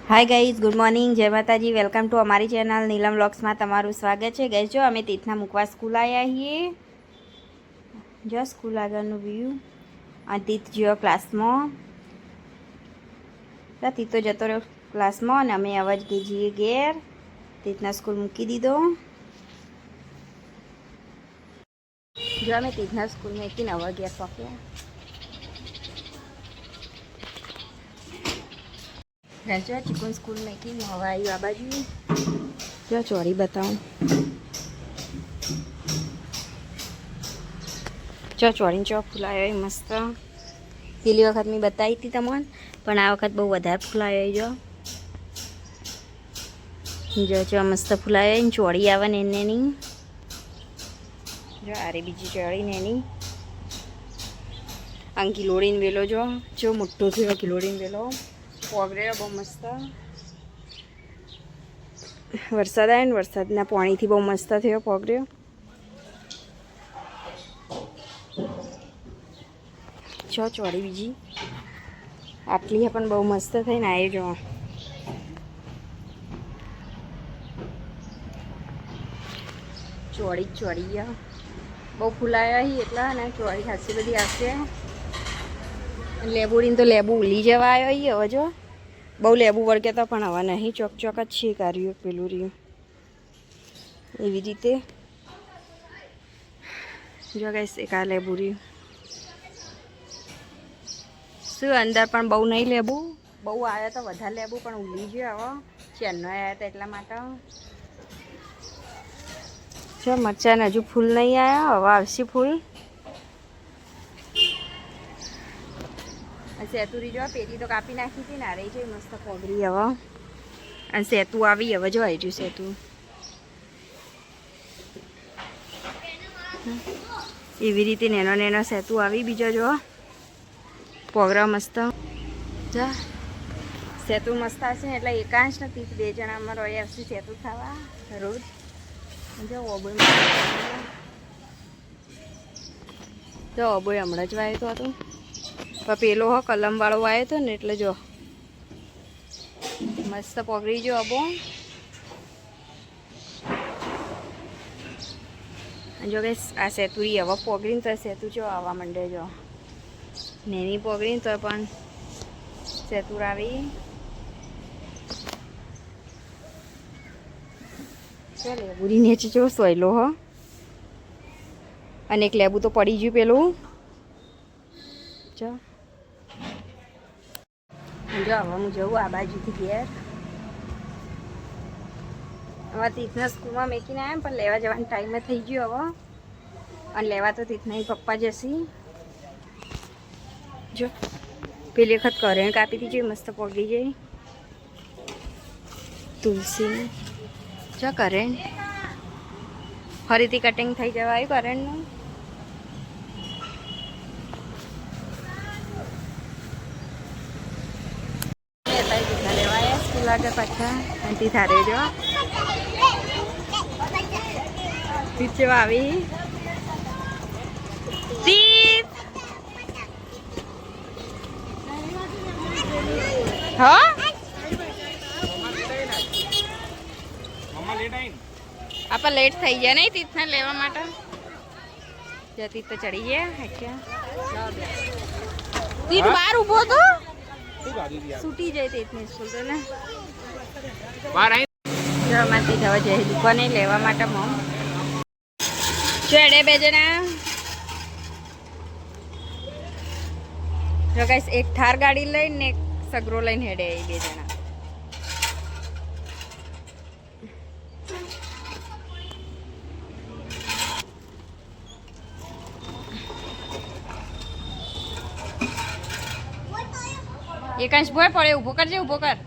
Hi guys, good morning, જય માતાજી. Welcome to અમારી ચેનલ નીલમ વ્લોગ્સમાં તમારું સ્વાગત છે. ગાઈઝ જો અમે તીર્થના મૂકવા સ્કૂલ આવ્યા છીએ. જો સ્કૂલ આગળનું વ્યૂ. અને તીર્થ જો ક્લાસમાં. તીર્થ તો જતો રહ્યો ક્લાસમાં અને અમે અવાજ જઈએ ઘેર. તીર્થના સ્કૂલ મૂકી દીધો. જો અમે તીર્થના સ્કૂલ મૂકીને હવે ઘેર પહોંચ્યા. જો ચિકન સ્કૂલ મેકિંગ હવે આવ્યું આ બાજુ. જો ચોરી બતાવું. જો ચોરીને ચો ફૂલાયો મસ્ત. પેલી વખત મેં બતાવી હતી તમને, પણ આ વખત બહુ વધારે ફૂલાયો. જો મસ્ત ફૂલાયો. ચોળી આવે ને એની. જો આરે બીજી ચોળી ને એની. આમ કિલોડીને વેલો જો મોટો થયો કિલોડીને વેલો. પોગરેલો બહુ મસ્ત. વરસાદ આવ્યો ને વરસાદના પાણીથી બહુ મસ્ત થયો પોગર્યો. ચોળી બીજી આટલી પણ બહુ મસ્ત થઈને આવી જો. ચોળી બહુ ફૂલાયા એટલા ને ચોળી ખાસી બધી આવશે. લેબુડીને તો લેબુ ઉલી જવા આવ્યો હવે જો. બહુ લેબુ વળગે તો પણ હવે નહીં. ચોક જ છે કાર્યું પેલું રહ્યું એવી રીતે. જો ગાઈસ એક આ લેબુ રહ્યું. શું અંદર પણ બહુ નહીં લેબુ. બહુ આવ્યા તો વધારે લેબુ પણ ઉલી ગયો હવે. ચેન્નો આવ્યા હતા એટલા માટે. જો મરચાં હજુ ફૂલ નહીં આવ્યા, હવે આવશે ફૂલ. સેતુરી જો પેલી તો કાપી નાખી હતી ને, રહી જઈ મસ્ત પોગરી હવે. અને સેતુ આવી હવે જો આવી રહ્યું સેતુ. એવી રીતે નેનો સેતુ આવી. બીજો જો પોગરા મસ્ત. જા સેતુ મસ્ત હશે ને એટલે એકાંશ નથી 2 જણા અમારો અહીં આવશે સેતુ ખાવા રોજ. જો ઓબોય હમણાં જ વાયો તો હતું. પણ પેલો કલમવાળો વાયો હતો ને એટલે જો મસ્ત પકડી જો અબો. જો કે આ સેતુરી હવે પકડીને તો સેતુ જો આવવા માંડે જો. નેની પકડીને તો પણ સેતુર આવી. લેબુરી નીચે જો સોયલો અને એક લેબુ તો પડી ગયું પેલું. જો હવે હું જવું આ બાજુથી ઘેર. હવે તીર્થના સ્કૂલમાં મેકીને આવ્યા પણ લેવા જવાનો ટાઈમે થઈ ગયો હવે. અને લેવા તો તીર્થના પપ્પા જશે. જો પેલી વખત કરેણ કાપી દીધી મસ્ત પગી જાય. તુલસી જો કરેણ ફરીથી કટિંગ થઈ જવા આવ્યું કરેણનું. લાગે પાછા આંટી થારે જો પીછે આવી. આપણે લેટ થઈ ગયા નહીં તીર્થને લેવા માટે. જતી તો ચડી ગયા. તીર્થ બહાર ઊભો તો છૂટી જાય તીર્થની સ્કૂલ તો ને. માંથી જવા જાય દુકાને લેવા માટે મમ ચડે 2 જણા. જો ગાઈસ એક થાર ગાડી લઈને એક સગરો લઈને હેડે 2 જણા. એકાંશ ભોય પડે. ઊભો કરજે, ઊભો કર.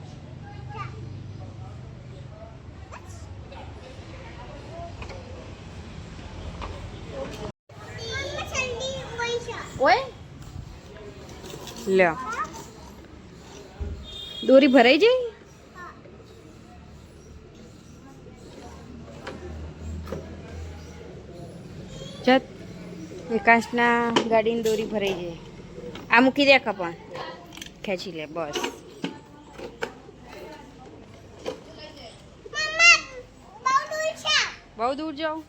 ઓય લ્યો દોરી ભરાઈ જાય. જત એકાંશના ગાડીની દોરી ભરાઈ જાય. આ મૂકી દે કપણ ખેંચી લે બસ. બહુ દૂર જાઉં?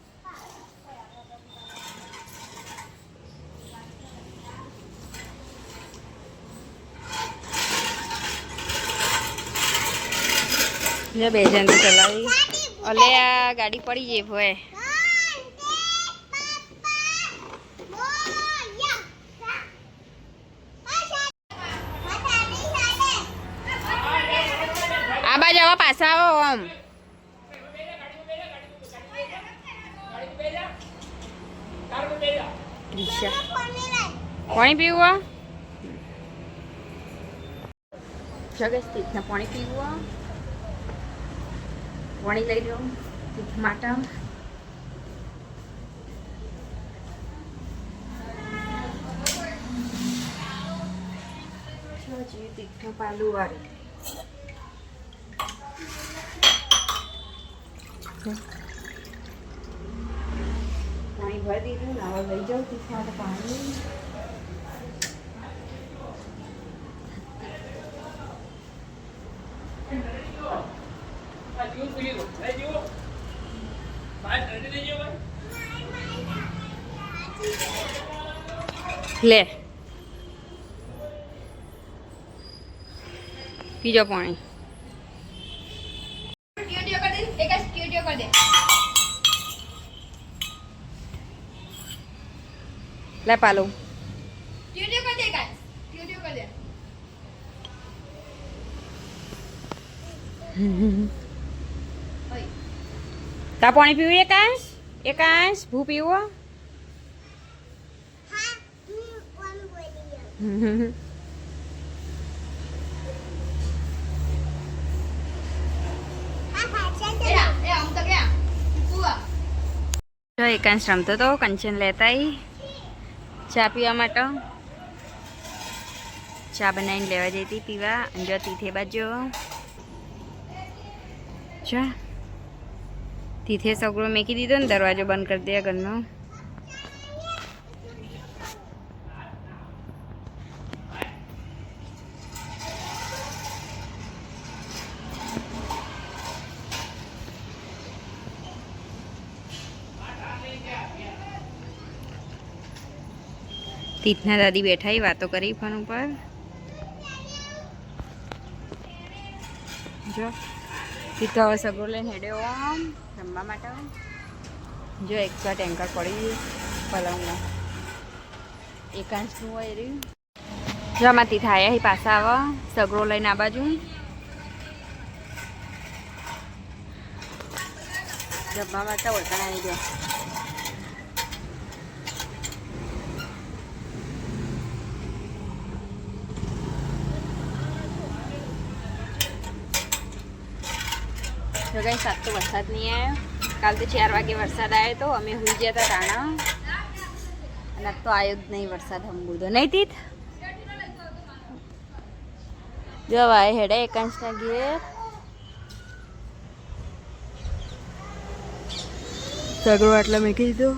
બે જણ તો ચલાવી. અલે આ ગાડી પડી જાય ભોય. આ બાજુ આવા પાછા આવો આમ. પાણી પીવું? જગસ તીર્થને પાણી પીવું. પાણી લઈ લો તીર્થ માટે. તીર્થ પાલું વાળી પાણી ભરી દીધું ને હવે લઈ જાઉં તીર્થ માટે પાણી. લે પીજો પાણી. લે પાલો તા પાણી પીવું? એકાંશ ભૂ પીવો? એકાંશ રમતો તો કંચન લેતા ચા પીવા માટે. ચા બનાવીને લેવા જતી પીવા. અને જો તીથે બાજુ ચા તીથે સગડો મેકી દીધો ને દરવાજો બંધ કરી દે ઘરનો. તીથના દાદી બેઠા વાતો કરી ફોન ઉપર. જો તીથો હવે સગડો લઈને હેડ્યો આમ રમવા માટે. જો એક ટેન્કર પડી પલંગમાં એકાંશનું હોય રહ્યું. જો આમાં તીથા આવ્યા પાછા આવે સગડો લઈને આ બાજુ. જમવા માટે ઓળખાણ આવી ગયો. કઈ સાત તો વરસાદ નહીં આવ્યો. કાલ તો 4 વાગે વરસાદ આવ્યો તો અમે હુઈ ગયા હતા તાણા. અને આજ તો આવ્યો જ નહીં વરસાદ હમબુડો નહીં. તીથ જો ભાઈ હેડે એકાંશના ઘેર. સગડો આટલા મેં કીધું